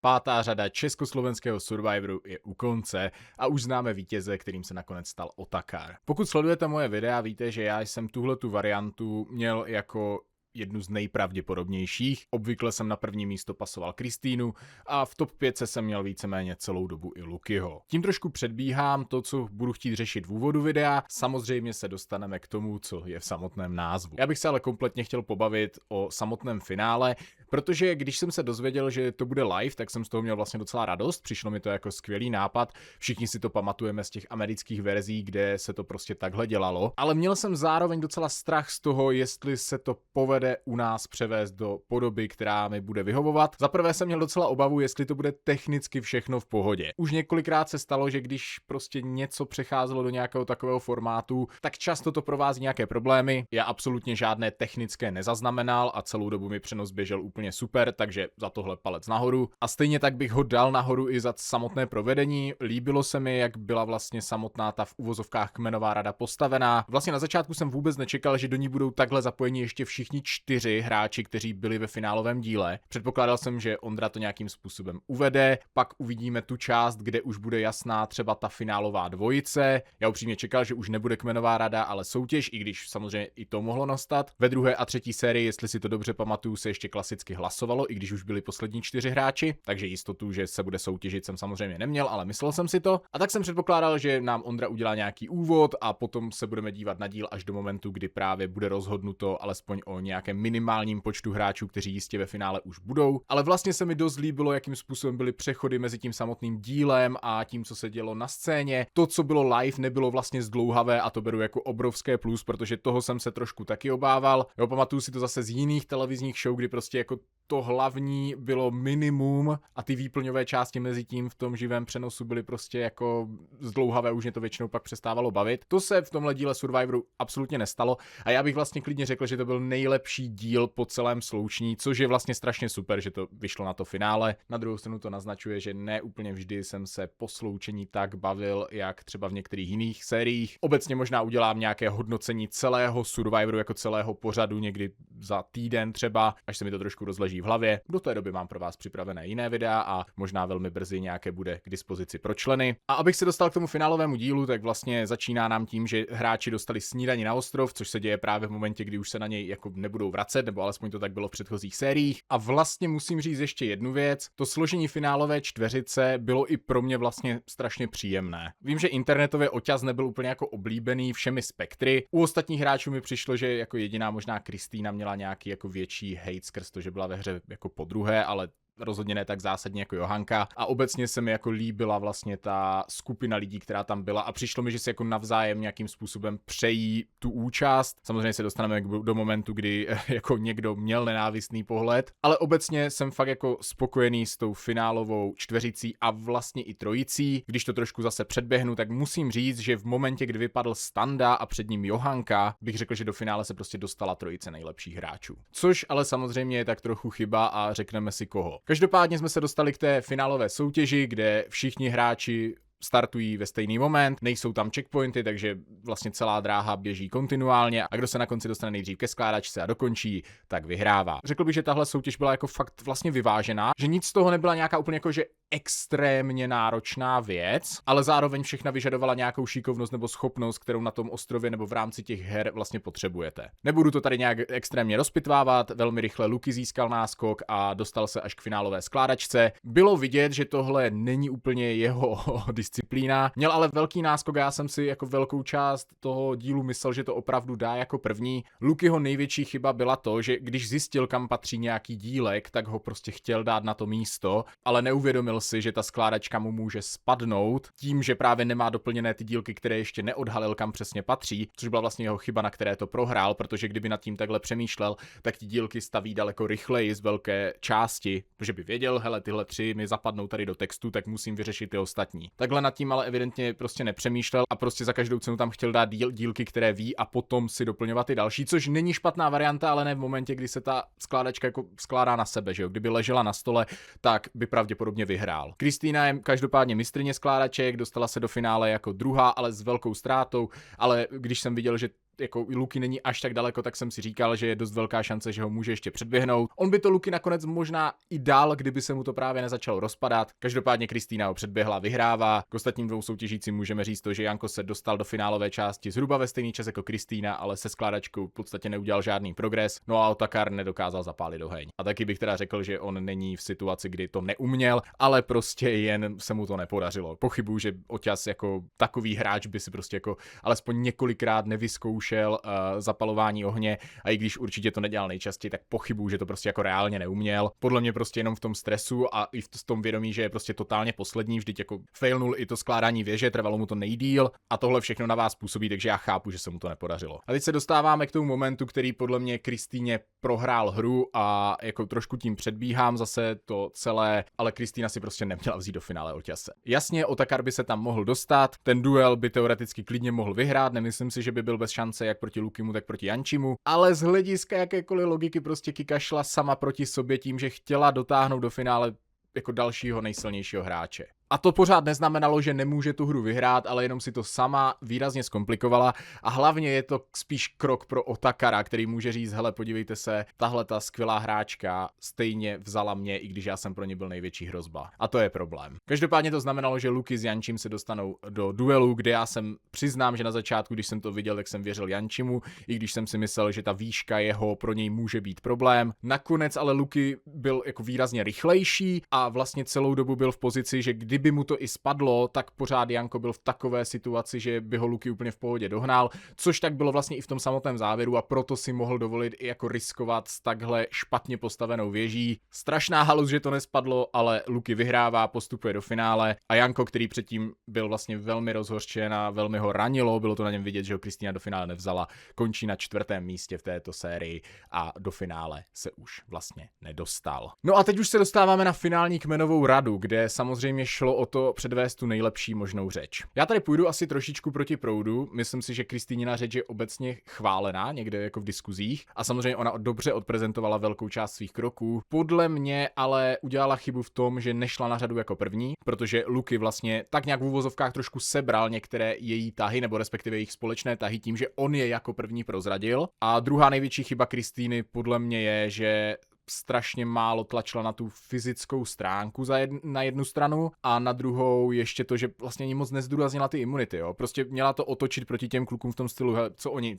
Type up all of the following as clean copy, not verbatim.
Pátá řada československého Survivoru je u konce a už známe vítěze, kterým se nakonec stal Otakar. Pokud sledujete moje videa, víte, že já jsem tuhletu variantu měl jako jednu z nejpravděpodobnějších. Obvykle jsem na první místo pasoval Kristýnu a v top 5 jsem měl víceméně celou dobu i Lukyho. Tím trošku předbíhám to, co budu chtít řešit v úvodu videa, samozřejmě se dostaneme k tomu, co je v samotném názvu. Já bych se ale kompletně chtěl pobavit o samotném finále, protože když jsem se dozvěděl, že to bude live, tak jsem z toho měl vlastně docela radost, přišlo mi to jako skvělý nápad, všichni si to pamatujeme z těch amerických verzí, kde se to prostě takhle dělalo, ale měl jsem zároveň docela strach z toho, jestli se to povede u nás převést do podoby, která mi bude vyhovovat. Za prvé jsem měl docela obavu, jestli to bude technicky všechno v pohodě. Už několikrát se stalo, že když prostě něco přecházelo do nějakého takového formátu, tak často to provází nějaké problémy. Já absolutně žádné technické nezaznamenal a celou dobu mi přenos běžel úplně super, takže za tohle palec nahoru. A stejně tak bych ho dal nahoru i za samotné provedení. Líbilo se mi, jak byla vlastně samotná ta v uvozovkách kmenová rada postavená. Vlastně na začátku jsem vůbec nečekal, že do ní budou takhle zapojeni ještě všichni 4 hráči, kteří byli ve finálovém díle. Předpokládal jsem, že Ondra to nějakým způsobem uvede, pak uvidíme tu část, kde už bude jasná třeba ta finálová dvojice. Já upřímně čekal, že už nebude kmenová rada, ale soutěž, i když samozřejmě i to mohlo nastat. Ve druhé a třetí sérii, jestli si to dobře pamatuju, se ještě klasicky hlasovalo, i když už byli poslední 4 hráči, takže jistotu, že se bude soutěžit, jsem samozřejmě neměl, ale myslel jsem si to. A tak jsem předpokládal, že nám Ondra udělá nějaký úvod a potom se budeme dívat na díl až do momentu, kdy právě bude rozhodnuto alespoň o nějakém minimálním počtu hráčů, kteří jistě ve finále už budou. Ale vlastně se mi dost líbilo, jakým způsobem byly přechody mezi tím samotným dílem a tím, co se dělo na scéně. To, co bylo live, nebylo vlastně zdlouhavé a to beru jako obrovské plus, protože toho jsem se trošku taky obával. Jo, pamatuju si to zase z jiných televizních show, kdy prostě jako to hlavní bylo minimum a ty výplňové části mezi tím v tom živém přenosu byly prostě jako zdlouhavé, už mě to většinou pak přestávalo bavit. To se v tomhle díle Survivoru absolutně nestalo a já bych vlastně klidně řekl, že to byl nejlepší díl po celém sloučení, což je vlastně strašně super, že to vyšlo na to finále. Na druhou stranu to naznačuje, že ne úplně vždy jsem se po sloučení tak bavil, jak třeba v některých jiných sériích. Obecně možná udělám nějaké hodnocení celého Survivoru jako celého pořadu někdy za týden třeba, až se mi to trošku rozleží v hlavě. Do té doby mám pro vás připravené jiné videa a možná velmi brzy nějaké bude k dispozici pro členy. A abych se dostal k tomu finálovému dílu, tak vlastně začíná nám tím, že hráči dostali snídani na ostrov, což se děje právě v momentě, kdy už se na něj jako nebudou vracet, nebo alespoň to tak bylo v předchozích sériích. A vlastně musím říct ještě jednu věc, to složení finálové čtveřice bylo i pro mě vlastně strašně příjemné. Vím, že internetově oťaz nebyl úplně jako oblíbený všemi spektry. U ostatních hráčů mi přišlo, že jako jediná možná Kristýna měla nějaký jako větší hate skrz to, že byla ve hře jako podruhé, ale rozhodně ne tak zásadně jako Johanka a obecně se mi jako líbila vlastně ta skupina lidí, která tam byla a přišlo mi, že si jako navzájem nějakým způsobem přejí tu účast. Samozřejmě se dostaneme do momentu, kdy jako někdo měl nenávistný pohled, ale obecně jsem fakt jako spokojený s tou finálovou čtveřicí a vlastně i trojicí. Když to trošku zase předběhnu, tak musím říct, že v momentě, kdy vypadl Standa a před ním Johanka, bych řekl, že do finále se prostě dostala trojice nejlepších hráčů. Což ale samozřejmě je tak trochu chyba a řekneme si koho. Každopádně jsme se dostali k té finálové soutěži, kde všichni hráči startují ve stejný moment, nejsou tam checkpointy, takže vlastně celá dráha běží kontinuálně a kdo se na konci dostane nejdřív ke skládačce a dokončí, tak vyhrává. Řekl bych, že tahle soutěž byla jako fakt vlastně vyvážená, že nic z toho nebyla nějaká úplně jako že extrémně náročná věc, ale zároveň všechna vyžadovala nějakou šikovnost nebo schopnost, kterou na tom ostrově nebo v rámci těch her vlastně potřebujete. Nebudu to tady nějak extrémně rozpitvávat, velmi rychle Luky získal náskok a dostal se až k finálové skládačce. Bylo vidět, že tohle není úplně jeho disciplína. Měl ale velký náskok, já jsem si jako velkou část toho dílu myslel, že to opravdu dá jako první. Lukyho největší chyba byla to, že když zjistil, kam patří nějaký dílek, tak ho prostě chtěl dát na to místo, ale neuvědomil si, že ta skládačka mu může spadnout tím, že právě nemá doplněné ty dílky, které ještě neodhalil, kam přesně patří, což byla vlastně jeho chyba, na které to prohrál, protože kdyby nad tím takhle přemýšlel, tak ty dílky staví daleko rychleji z velké části, protože by věděl, hele, tyhle 3 mi zapadnou tady do textu, tak musím vyřešit ty ostatní. Takhle nad tím ale evidentně prostě nepřemýšlel a prostě za každou cenu tam chtěl dát dílky, které ví a potom si doplňovat ty další, což není špatná varianta, ale ne v momentě, kdy se ta skládačka jako skládá na sebe, že jo? Kdyby ležela na stole, tak by pravděpodobně vyhrál. Kristýna je každopádně mistryně skládaček, dostala se do finále jako druhá, ale s velkou ztrátou, ale když jsem viděl, že jako Luky není až tak daleko, tak jsem si říkal, že je dost velká šance, že ho může ještě předběhnout. On by to Luky nakonec možná i dal, kdyby se mu to právě nezačalo rozpadat. Každopádně Kristýna ho předběhla, vyhrává. K ostatním dvou soutěžícím můžeme říct to, že Janko se dostal do finálové části zhruba ve stejný čas jako Kristýna, ale se skládačkou v podstatě neudělal žádný progres. No a Otakar nedokázal zapálit oheň. A taky bych teda řekl, že on není v situaci, kdy to neuměl, ale prostě jen se mu to nepodařilo. Pochybuju, že Oťas jako takový hráč by si prostě jako alespoň několikrát nevyzkoušel zapalování ohně, a i když určitě to nedělal nejčastěji, tak pochybuju, že to prostě jako reálně neuměl. Podle mě prostě jenom v tom stresu a i v tom vědomí, že je prostě totálně poslední, vždyť jako failnul i to skládání věže, trvalo mu to nejdýl a tohle všechno na vás působí, takže já chápu, že se mu to nepodařilo. A teď se dostáváme k tomu momentu, který podle mě Kristýně prohrál hru a jako trošku tím předbíhám zase to celé, ale Kristýna si prostě neměla vzít do finále Oťase. Jasně, Otakar by se tam mohl dostat, ten duel by teoreticky klidně mohl vyhrát, nemyslím si, že by byl bez šance jak proti Lukimu, tak proti Jančimu, ale z hlediska jakékoliv logiky prostě Kika šla sama proti sobě tím, že chtěla dotáhnout do finále jako dalšího nejsilnějšího hráče. A to pořád neznamenalo, že nemůže tu hru vyhrát, ale jenom si to sama výrazně zkomplikovala a hlavně je to spíš krok pro Otakara, který může říct, hele, podívejte se, tahle ta skvělá hráčka stejně vzala mě, i když já jsem pro ně byl největší hrozba. A to je problém. Každopádně to znamenalo, že Luky s Jančím se dostanou do duelu, kde já jsem přiznám, že na začátku, když jsem to viděl, tak jsem věřil Jančimu, i když jsem si myslel, že ta výška jeho pro něj může být problém. Nakonec ale Luky byl jako výrazně rychlejší a vlastně celou dobu byl v pozici, že kdyby mu to i spadlo, tak pořád Janko byl v takové situaci, že by ho Luky úplně v pohodě dohnal, což tak bylo vlastně i v tom samotném závěru a proto si mohl dovolit i jako riskovat s takhle špatně postavenou věží. Strašná halus, že to nespadlo, ale Luky vyhrává, postupuje do finále a Janko, který předtím byl vlastně velmi rozhořčen a velmi ho ranilo, bylo to na něm vidět, že ho Kristýna do finále nevzala, končí na 4. místě v této sérii a do finále se už vlastně nedostal. No a teď už se dostáváme na finální kmenovou radu, kde samozřejmě šlo o to předvést tu nejlepší možnou řeč. Já tady půjdu asi trošičku proti proudu, myslím si, že Kristýnina řeč je obecně chválená někde jako v diskuzích a samozřejmě ona dobře odprezentovala velkou část svých kroků. Podle mě ale udělala chybu v tom, že nešla na řadu jako první, protože Luky vlastně tak nějak v uvozovkách trošku sebral některé její tahy, nebo respektive jejich společné tahy tím, že on je jako první prozradil. A druhá největší chyba Kristýny podle mě je, že strašně málo tlačila na tu fyzickou stránku na jednu stranu a na druhou ještě to, že vlastně ani moc nezdůraznila ty imunity, jo. Prostě měla to otočit proti těm klukům v tom stylu, hele,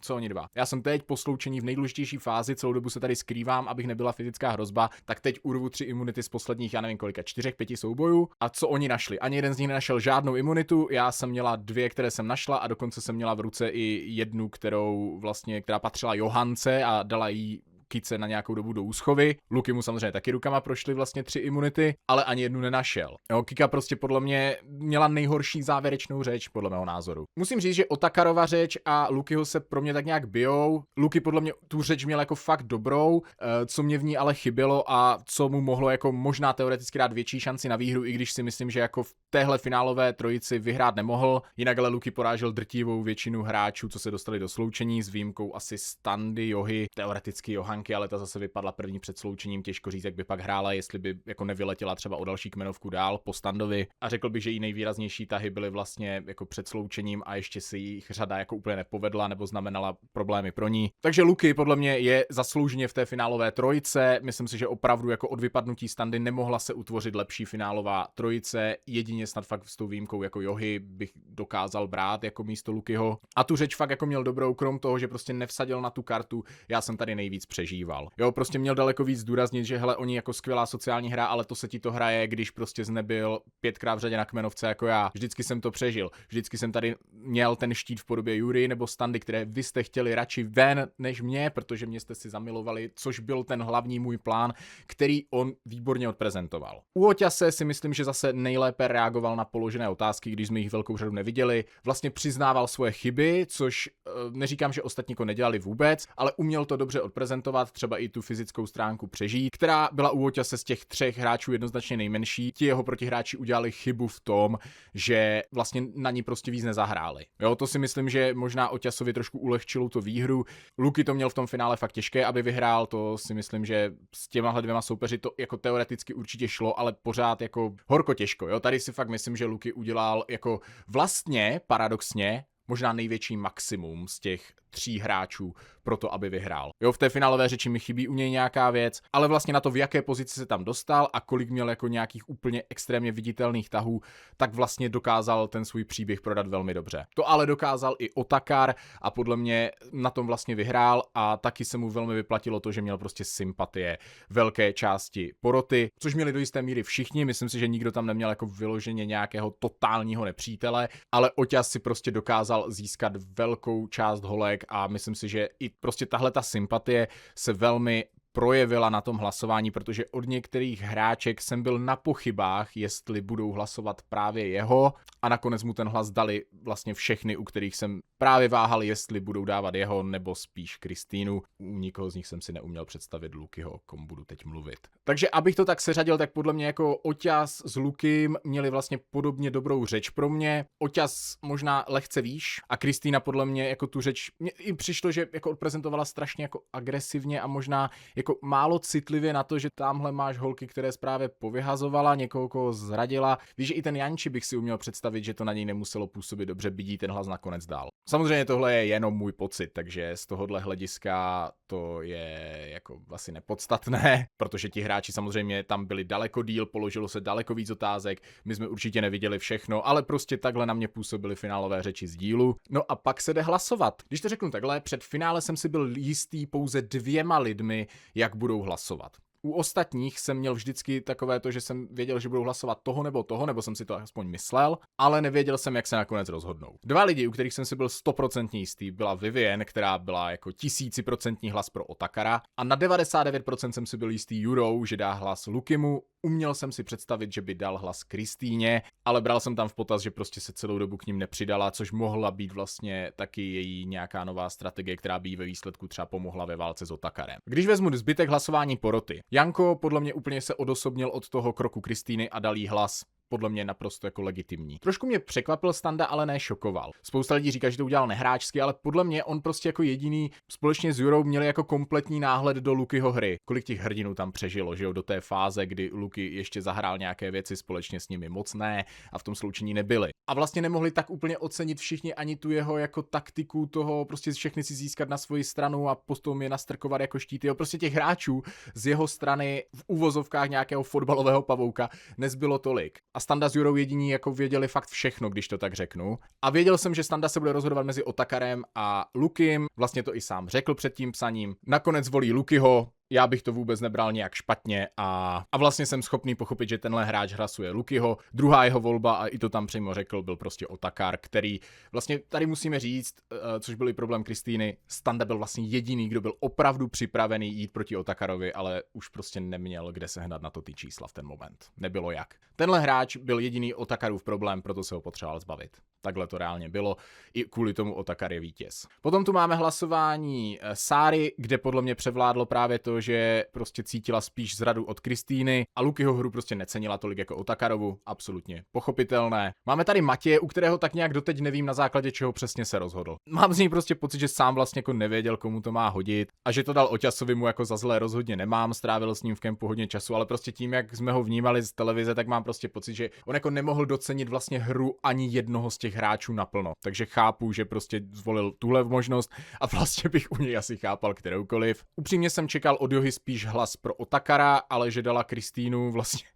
co oni dva. Já jsem teď po sloučení v nejdůležitější fázi, celou dobu se tady skrývám, abych nebyla fyzická hrozba, tak teď urvu 3 imunity z posledních, já nevím kolika, 4-5 soubojů a co oni našli. Ani jeden z nich nenašel žádnou imunitu, já jsem měla 2, které jsem našla a dokonce jsem měla v ruce i jednu, která patřila Johance a dala jí Kice na nějakou dobu do úschovy. Luky mu samozřejmě taky rukama prošly vlastně 3 imunity, ale ani jednu nenašel. Jo, Kika prostě podle mě měla nejhorší závěrečnou řeč, podle mého názoru. Musím říct, že Otakarova řeč a Lukyho se pro mě tak nějak bijou. Luky podle mě tu řeč měl jako fakt dobrou, co mě v ní ale chybělo a co mu mohlo jako možná teoreticky dát větší šanci na výhru, i když si myslím, že jako v téhle finálové trojici vyhrát nemohl. Jinak ale Luky porážel drtivou většinu hráčů, co se dostali do sloučení, s výjimkou asi Standy, Johy, teoreticky Johan, ale ta zase vypadla první před sloučením, těžko říct, jak by pak hrála, jestli by jako nevyletěla třeba o další kmenovku dál po Standovi. A řekl bych, že jí nejvýraznější tahy byly vlastně jako před sloučením a ještě si jich řada jako úplně nepovedla nebo znamenala problémy pro ní. Takže Luky podle mě je zaslouženě v té finálové trojice. Myslím si, že opravdu jako od vypadnutí Standy nemohla se utvořit lepší finálová trojice. Jedině snad fakt s tou výjimkou jako Johy bych dokázal brát jako místo Lukyho. A tu řeč fakt jako měl dobrou, krom toho, že prostě nevsadil na tu kartu. Já jsem tady nejvíc přežíval. Jo, prostě měl daleko víc zdůraznit, že hele, oni jako skvělá sociální hra, ale to se ti to hraje, když prostě nebyl 5krát v řadě na kmenovce jako já. Vždycky jsem to přežil. Vždycky jsem tady měl ten štít v podobě Jury nebo Standy, které vy jste chtěli radši ven než mě, protože mě jste si zamilovali, což byl ten hlavní můj plán, který on výborně odprezentoval. U Oťase si myslím, že zase nejlépe reagoval na položené otázky, když jsme jich velkou řadu neviděli. Vlastně přiznával svoje chyby, což neříkám, že ostatní nedělali vůbec, ale uměl to dobře odprezentovat, třeba i tu fyzickou stránku přežít, která byla u Oťase z těch 3 hráčů jednoznačně nejmenší. Ti jeho protihráči udělali chybu v tom, že vlastně na ní prostě víc nezahráli. Jo, to si myslím, že možná Oťasovi trošku ulehčilo tu výhru. Luky to měl v tom finále fakt těžké, aby vyhrál, to si myslím, že s těmahle 2 soupeři to jako teoreticky určitě šlo, ale pořád jako horko těžko. Jo, tady si fakt myslím, že Luky udělal jako vlastně paradoxně možná největší maximum z těch 3 hráčů pro to, aby vyhrál. Jo, v té finálové řeči mi chybí u něj nějaká věc, ale vlastně na to, v jaké pozici se tam dostal a kolik měl jako nějakých úplně extrémně viditelných tahů, tak vlastně dokázal ten svůj příběh prodat velmi dobře. To ale dokázal i Otakar a podle mě na tom vlastně vyhrál a taky se mu velmi vyplatilo to, že měl prostě sympatie velké části poroty, což měli do jisté míry všichni, myslím si, že nikdo tam neměl jako vyloženě nějakého totálního nepřítele, ale Oťas si prostě dokázal získat velkou část holek a myslím si, že i prostě tahle ta sympatie se velmi projevila na tom hlasování, protože od některých hráček jsem byl na pochybách, jestli budou hlasovat právě jeho a nakonec mu ten hlas dali vlastně všechny, u kterých jsem právě váhal, jestli budou dávat jeho nebo spíš Kristýnu. U nikoho z nich jsem si neuměl představit Lukyho, o kom budu teď mluvit. Takže abych to tak seřadil, tak podle mě jako Oťas s Lukym měli vlastně podobně dobrou řeč pro mě. Oťas možná lehce výš a Kristýna podle mě jako tu řeč, mně i přišlo, že jako odprezentovala strašně jako agresivně a možná jako málo citlivě na to, že tamhle máš holky, které právě povyhazovala, někoho, koho zradila. Víš, že i ten Janči bych si uměl představit, že to na něj nemuselo působit dobře, byť ten hlas nakonec dál. Samozřejmě tohle je jenom můj pocit, takže z tohohle hlediska to je jako asi nepodstatné, protože ti hráči samozřejmě tam byli daleko díl, položilo se daleko víc otázek, my jsme určitě neviděli všechno, ale prostě takhle na mě působily finálové řeči z dílu. No a pak se jde hlasovat. Když to řeknu takhle, před finále jsem si byl jistý pouze 2 lidmi, jak budou hlasovat. U ostatních jsem měl vždycky takové to, že jsem věděl, že budou hlasovat toho, nebo jsem si to aspoň myslel, ale nevěděl jsem, jak se nakonec rozhodnou. 2 lidi, u kterých jsem si byl 100% jistý, byla Vivien, která byla jako 1000% hlas pro Otakara a na 99% jsem si byl jistý Jurou, že dá hlas Lukymu. Uměl jsem si představit, že by dal hlas Kristýně, ale bral jsem tam v potaz, že prostě se celou dobu k ním nepřidala, což mohla být vlastně taky její nějaká nová strategie, která by jí ve výsledku třeba pomohla ve válce s Otakarem. Když vezmu zbytek hlasování poroty, Janko podle mě úplně se odosobnil od toho kroku Kristýny a dal jí hlas. Podle mě naprosto jako legitimní. Trošku mě překvapil Standa, ale ne šokoval. Spousta lidí říká, že to udělal nehráčsky, ale podle mě on prostě jako jediný společně s Jurou měli jako kompletní náhled do Lukyho hry. Kolik těch hrdinů tam přežilo, že jo, do té fáze, kdy Luky ještě zahrál nějaké věci společně s nimi moc ne a v tom sloučení nebyli. A vlastně nemohli tak úplně ocenit všichni ani tu jeho jako taktiku toho prostě všechny si získat na svoji stranu a potom je nastrkovat jako štíty. Jo, prostě těch hráčů z jeho strany v uvozovkách nějakého fotbalového pavouka nezbylo tolik. A Standa s Jurou jediní jako věděli fakt všechno, když to tak řeknu. A věděl jsem, že Standa se bude rozhodovat mezi Otakarem a Lukym, vlastně to i sám řekl před tím psaním. Nakonec volí Lukyho. Já bych to vůbec nebral nějak špatně a vlastně jsem schopný pochopit, že tenhle hráč hlasuje Lukyho. Druhá jeho volba, a i to tam přímo řekl, byl prostě Otakar, který vlastně tady musíme říct, což byl i problém Kristýny, Standa byl vlastně jediný, kdo byl opravdu připravený jít proti Otakarovi, ale už prostě neměl kde sehnat na to ty čísla v ten moment. Nebylo jak. Tenhle hráč byl jediný Otakarův problém, proto se ho potřeboval zbavit. Takhle to reálně bylo, i kvůli tomu Otakar je vítěz. Potom tu máme hlasování Sáry, kde podle mě převládlo právě to, že prostě cítila spíš zradu od Kristýny a Lukyho hru prostě necenila tolik jako Otakarovu, absolutně pochopitelné. Máme tady Matěje, u kterého tak nějak doteď nevím, na základě čeho přesně se rozhodl. Mám z něj prostě pocit, že sám vlastně jako nevěděl, komu to má hodit a že to dal Oťasovi mu jako za zlé rozhodně nemám, strávil s ním v kempu hodně času, ale prostě tím, jak jsme ho vnímali z televize, tak mám prostě pocit, že on jako nemohl docenit vlastně hru ani jednoho z těch hráčů naplno. Takže chápu, že prostě zvolil tuhle možnost a vlastně bych u něj asi chápal kteroukoliv. Upřímně jsem čekal od Johy spíš hlas pro Otakara, ale že dala Kristýnu vlastně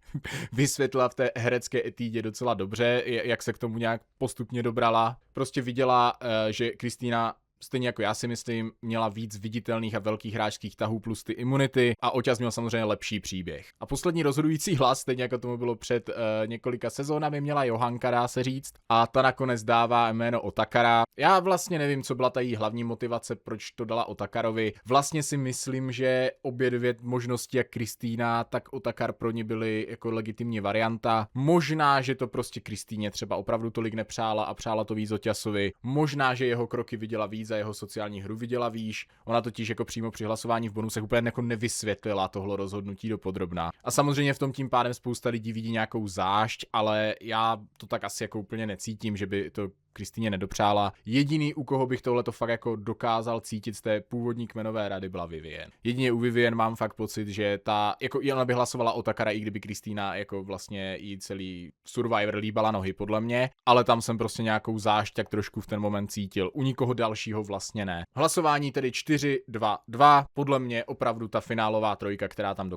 vysvětlila v té herecké etýdě docela dobře, jak se k tomu nějak postupně dobrala. Prostě viděla, že Kristýna stejně jako já si myslím, měla víc viditelných a velkých hráčských tahů plus ty imunity a Oťas měl samozřejmě lepší příběh. A poslední rozhodující hlas, stejně jako tomu bylo před několika sezónami, měla Johanka, dá se říct, a ta nakonec dává jméno Otakara. Já vlastně nevím, co byla ta její hlavní motivace, proč to dala Otakarovi. Vlastně si myslím, že obě 2 možnosti, jak Kristýna, tak Otakar pro ní byly jako legitimní varianta. Možná, že to prostě Kristýně třeba opravdu tolik nepřála a přála to víc Oťasovi. Možná, že jeho kroky viděla víc a jeho sociální hru viděla výš. Ona totiž jako přímo při hlasování v bonusech úplně jako nevysvětlila tohle rozhodnutí dopodrobna. A samozřejmě v tom tím pádem spousta lidí vidí nějakou zášť, ale já to tak asi jako úplně necítím, že by to Kristýně nedopřála. Jediný, u koho bych tohleto fakt jako dokázal cítit z té původní kmenové rady, byla Vivien. Jedině u Vivien mám fakt pocit, že jako ona by hlasovala Otakara, i kdyby Kristýna jako vlastně jí celý Survivor líbala nohy podle mě, ale tam jsem prostě nějakou zášť tak trošku v ten moment cítil. U nikoho dalšího vlastně ne. Hlasování tedy 4-2-2. Podle mě opravdu ta finálová trojka, která tam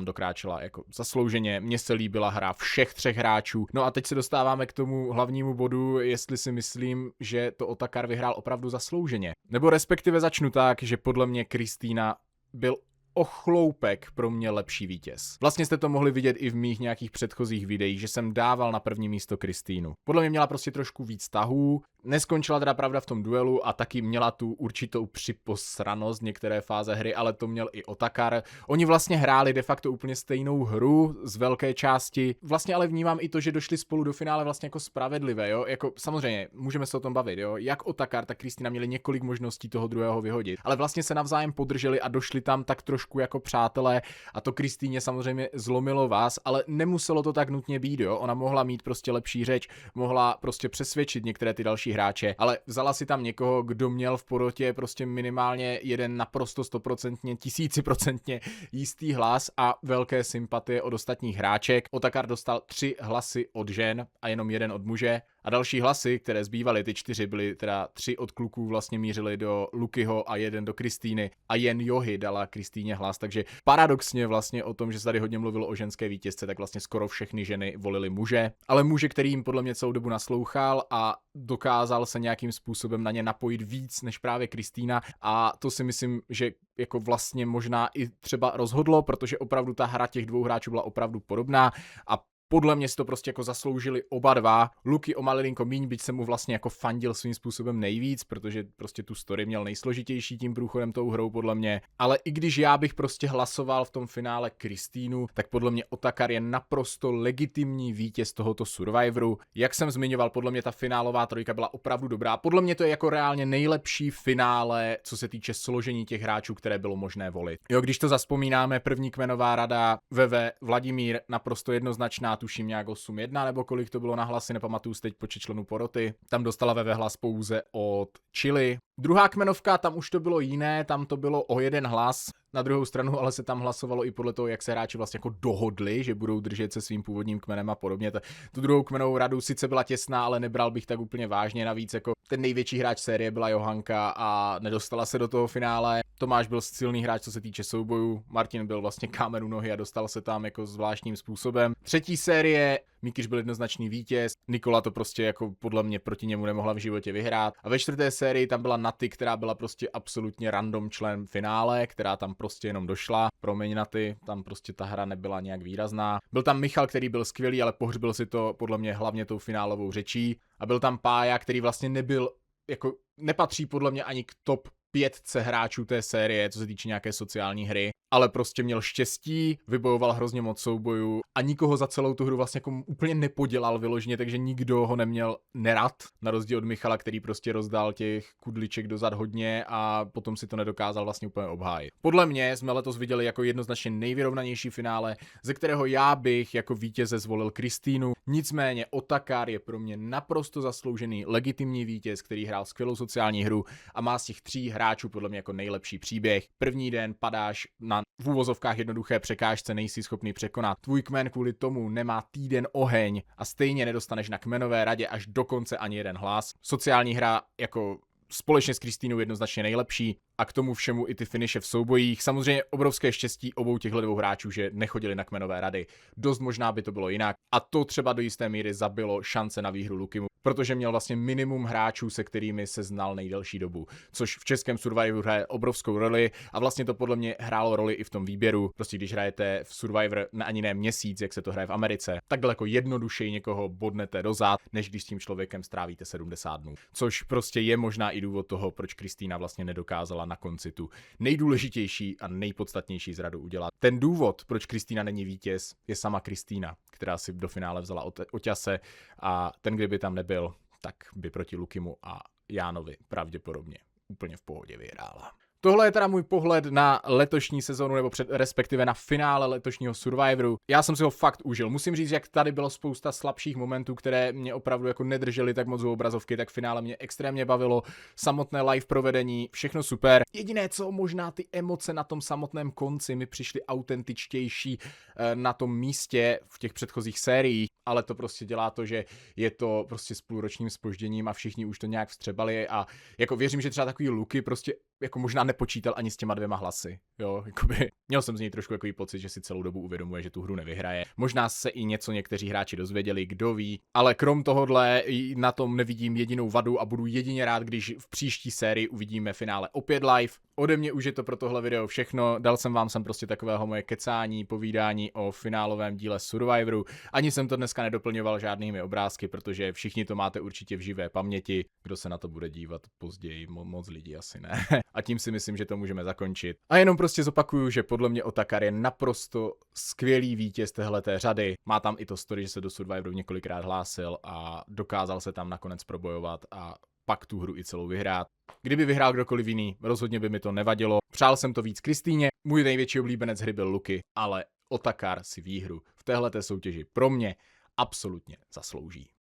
dokráčela jako zaslouženě. Mně se líbila hra všech 3 hráčů. No a teď se dostáváme k tomu hlavnímu bodu, jestli si myslím, že to Otakar vyhrál opravdu zaslouženě. Nebo respektive začnu tak, že podle mě Kristýna byl o chloupek pro mě lepší vítěz. Vlastně jste to mohli vidět i v mých nějakých předchozích videích, že jsem dával na první místo Kristýnu. Podle mě měla prostě trošku víc tahů, neskončila teda pravda v tom duelu a taky měla tu určitou připosranost některé fáze hry, ale to měl i Otakar. Oni vlastně hráli de facto úplně stejnou hru z velké části. Vlastně ale vnímám i to, že došli spolu do finále vlastně jako spravedlivé, jo? Jako samozřejmě můžeme se o tom bavit, jo? Jak Otakar, tak Kristýna měli několik možností toho druhého vyhodit, ale vlastně se navzájem podrželi a došli tam tak trošku jako přátelé a to Kristýně samozřejmě zlomilo vás, ale nemuselo to tak nutně být, jo? Ona mohla mít prostě lepší řeč, mohla prostě přesvědčit některé ty další hráče, ale vzala si tam někoho, kdo měl v porotě prostě minimálně jeden naprosto 100%, 1000% jistý hlas a velké sympatie od ostatních hráček. Otakar dostal 3 hlasy od žen a jenom 1 od muže. A další hlasy, které zbývaly, ty 4 byly teda 3 od kluků vlastně mířily do Lukyho a 1 do Kristýny a jen Johy dala Kristýně hlas, takže paradoxně vlastně o tom, že se tady hodně mluvilo o ženské vítězce, tak vlastně skoro všechny ženy volily muže, ale muže, který jim podle mě celou dobu naslouchal a dokázal se nějakým způsobem na ně napojit víc než právě Kristýna a to si myslím, že jako vlastně možná i třeba rozhodlo, protože opravdu ta hra těch 2 hráčů byla opravdu podobná a podle mě si to prostě jako zasloužili oba dva. Luky o malilinko míň, byť jsem mu vlastně jako fandil svým způsobem nejvíc, protože prostě tu story měl nejsložitější tím průchodem tou hrou podle mě. Ale i když já bych prostě hlasoval v tom finále Kristýnu, tak podle mě Otakar je naprosto legitimní vítěz tohoto Survivoru. Jak jsem zmiňoval, podle mě ta finálová trojka byla opravdu dobrá. Podle mě to je jako reálně nejlepší finále, co se týče složení těch hráčů, které bylo možné volit. Jo, když to zazpomínáme, první kmenová rada, Veve, Vladimír, naprosto jednoznačná, tuším nějak 8-1 nebo kolik to bylo na hlasy, nepamatuju teď počet členů poroty. Tam dostala Veve hlas pouze od Chili. Druhá kmenovka, tam už to bylo jiné, tam to bylo o 1 hlas. Na druhou stranu ale se tam hlasovalo i podle toho, jak se hráči vlastně jako dohodli, že budou držet se svým původním kmenem a podobně. Tu druhou kmenovou radu sice byla těsná, ale nebral bych tak úplně vážně. Navíc jako ten největší hráč série byla Johanka a nedostala se do toho finále. Tomáš byl silný hráč, co se týče soubojů. Martin byl vlastně kámen u nohy a dostal se tam jako zvláštním způsobem. Třetí série, Mikyš byl jednoznačný vítěz. Nikola to prostě jako podle mě proti němu nemohla v životě vyhrát. A ve 4. sérii tam byla Naty, která byla prostě absolutně random člen finále, která tam prostě jenom došla. Promiň Naty, tam prostě ta hra nebyla nějak výrazná. Byl tam Michal, který byl skvělý, ale pohřbil si to podle mě hlavně tou finálovou řečí. A byl tam Pája, který vlastně nebyl, jako nepatří podle mě ani k top 5 hráčů té série, co se týče nějaké sociální hry, ale prostě měl štěstí, vybojoval hrozně moc soubojů a nikoho za celou tu hru vlastně jako úplně nepodělal vyloženě, takže nikdo ho neměl nerad, na rozdíl od Michala, který prostě rozdal těch kudliček dozad hodně a potom si to nedokázal vlastně úplně obhájit. Podle mě jsme letos viděli jako jednoznačně nejvyrovnanější finále, ze kterého já bych jako vítěze zvolil Kristýnu. Nicméně Otakar je pro mě naprosto zasloužený legitimní vítěz, který hrál skvělou sociální hru a má z těch 3 hráčů podle mě jako nejlepší příběh. První den padáš na v úvozovkách jednoduché překážce, nejsi schopný překonat. Tvůj kmen kvůli tomu nemá týden oheň a stejně nedostaneš na kmenové radě až do konce ani 1 hlas. Sociální hra jako společně s Kristýnou jednoznačně nejlepší a k tomu všemu i ty finiše v soubojích. Samozřejmě obrovské štěstí obou těchto 2 hráčů, že nechodili na kmenové rady. Dost možná by to bylo jinak a to třeba do jisté míry zabilo šance na výhru Lukymu, protože měl vlastně minimum hráčů, se kterými se znal nejdelší dobu, což v českém Survivoru hraje obrovskou roli a vlastně to podle mě hrálo roli i v tom výběru. Prostě když hrajete v Survivor ani ne měsíc, jak se to hraje v Americe, tak daleko jednodušeji někoho bodnete do zád, než když s tím člověkem strávíte 70 dnů. Což prostě je možná i důvod toho, proč Kristýna vlastně nedokázala na konci tu nejdůležitější a nejpodstatnější zradu udělat. Ten důvod, proč Kristýna není vítěz, je sama Kristýna, která si do finále vzala oťase a ten, kdyby tam nebyl, tak by proti Lukymu a Jánovi pravděpodobně úplně v pohodě vyhrála. Tohle je teda můj pohled na letošní sezonu, nebo respektive na finále letošního Survivoru. Já jsem si ho fakt užil. Musím říct, jak tady bylo spousta slabších momentů, které mě opravdu jako nedržely tak moc u obrazovky, tak finále mě extrémně bavilo. Samotné live provedení, všechno super. Jediné co, možná ty emoce na tom samotném konci mi přišly autentičtější na tom místě v těch předchozích sériích, ale to prostě dělá to, že je to prostě s půlročním zpožděním a všichni už to nějak vstřebali a jako věřím, že třeba takový Luky prostě jako možná nepočítal ani s těma 2 hlasy, jo, jakoby měl jsem z něj trošku takový pocit, že si celou dobu uvědomuje, že tu hru nevyhraje. Možná se i něco někteří hráči dozvěděli, kdo ví, ale krom tohodle na tom nevidím jedinou vadu a budu jedině rád, když v příští sérii uvidíme finále opět live. Ode mě už je to pro tohle video všechno, dal jsem vám sem prostě takového moje kecání, povídání o finálovém díle Survivoru. Ani jsem to dneska nedoplňoval žádnými obrázky, protože všichni to máte určitě v živé paměti. Kdo se na to bude dívat později, moc lidí asi ne. A tím si myslím, že to můžeme zakončit. A jenom prostě zopakuju, že podle mě Otakar je naprosto skvělý vítěz téhleté řady. Má tam i to story, že se do Survivoru několikrát hlásil a dokázal se tam nakonec probojovat a pak tu hru i celou vyhrát. Kdyby vyhrál kdokoliv jiný, rozhodně by mi to nevadilo. Přál jsem to víc Kristýně, můj největší oblíbenec hry byl Luky, ale Otakar si výhru v téhleté soutěži pro mě absolutně zaslouží.